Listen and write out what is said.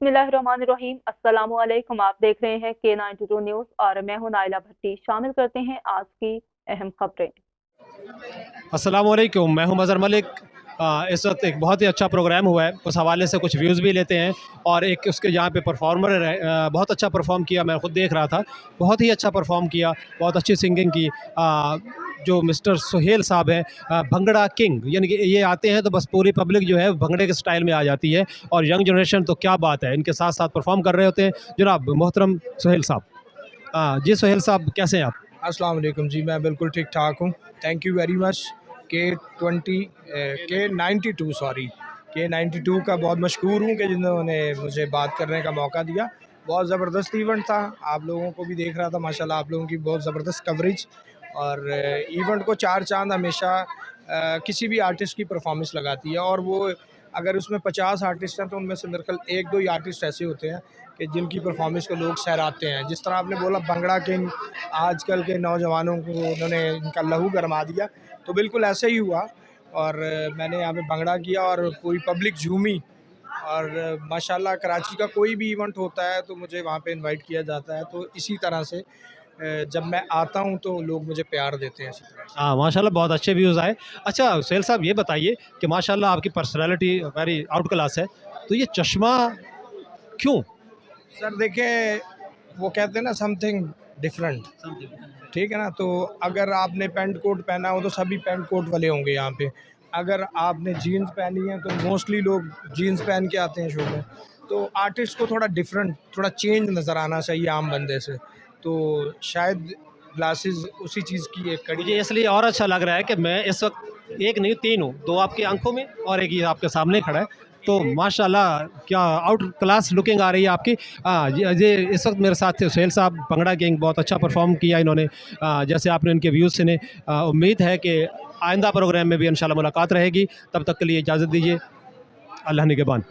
बिस्मिल्लाहिर्रहमानिर्रहीम। अस्सलामुअलैकुम। आप देख रहे हैं K92 न्यूज़ और मैं हूं नाइला भट्टी। शामिल करते हैं आज की अहम खबरें। अस्सलाम वालेकुम, मैं हूं मज़हर मलिक। इस वक्त एक बहुत ही अच्छा प्रोग्राम हुआ है, उस हवाले से कुछ व्यूज़ भी लेते हैं। और एक उसके यहाँ पे परफॉर्मर बहुत अच्छा परफॉर्म किया, मैं ख़ुद देख रहा था, बहुत ही अच्छा परफॉर्म किया, बहुत अच्छी सिंगिंग की। जो मिस्टर सुहेल साहब हैं, भंगड़ा किंग, यानी कि ये आते हैं तो बस पूरी पब्लिक जो है भंगड़े के स्टाइल में आ जाती है। और यंग जनरेशन तो क्या बात है, इनके साथ साथ परफॉर्म कर रहे होते हैं जनाब मोहतरम सुहेल साहब। जी सुहेल साहब, कैसे हैं आप? अस्सलाम वालेकुम जी, मैं बिल्कुल ठीक ठाक हूँ। Thank you very much. K92 का बहुत मशहूर हूँ कि जिन्होंने मुझे बात करने का मौका दिया। बहुत ज़बरदस्त इवेंट था, आप लोगों को भी देख रहा था, माशाल्लाह आप लोगों की बहुत ज़बरदस्त कवरेज। और इवेंट को चार चांद हमेशा किसी भी आर्टिस्ट की परफॉर्मेंस लगाती है। और वो अगर उसमें 50 आर्टिस्ट हैं तो उनमें से मेरे ख्याल 1-2 ही आर्टिस्ट ऐसे होते हैं कि जिनकी परफॉर्मेंस को लोग सराहते हैं। जिस तरह आपने बोला भंगड़ा किंग, आजकल के नौजवानों को उन्होंने इनका लहू गरमा दिया, तो बिल्कुल ऐसे ही हुआ। और मैंने यहाँ पे भंगड़ा किया और पूरी पब्लिक झूमी। और माशाल्लाह कराची का कोई भी इवेंट होता है तो मुझे वहाँ पे इनवाइट किया जाता है। तो इसी तरह से जब मैं आता हूँ तो लोग मुझे प्यार देते हैं इसी तरह से। हाँ, माशाल्लाह बहुत अच्छे व्यूज़ आए। अच्छा सुहेल साहब, ये बताइए कि माशाल्लाह आपकी पर्सनैलिटी वेरी आउट क्लास है, तो ये चश्मा क्यों? सर देखिए, वो कहते हैं ना समथिंग डिफरेंट, ठीक है ना। तो अगर आपने पैंट कोट पहना हो तो सभी पैंट कोट वाले होंगे यहाँ पे। अगर आपने जीन्स पहनी है तो मोस्टली लोग जीन्स पहन के आते हैं शो में। तो आर्टिस्ट को थोड़ा डिफरेंट, थोड़ा चेंज नज़र आना चाहिए आम बंदे से। तो शायद ग्लासेस उसी चीज़ की एक कड़ी मुझे है। इसलिए और अच्छा लग रहा है कि मैं इस वक्त एक नहीं 3 हूँ, 2 आपकी आंखों में और एक ये आपके सामने खड़ा है। तो माशाल्लाह क्या आउट क्लास लुकिंग आ रही है आपकी। ये इस वक्त मेरे साथ थे सुहेल साहब, भंगड़ा किंग, बहुत अच्छा परफॉर्म किया इन्होंने। जैसे आपने इनके व्यूज़ सुने, उम्मीद है कि आइंदा प्रोग्राम में भी इंशाल्लाह मुलाकात रहेगी। तब तक के लिए इजाज़त दीजिए। अल्लाह निगहबान।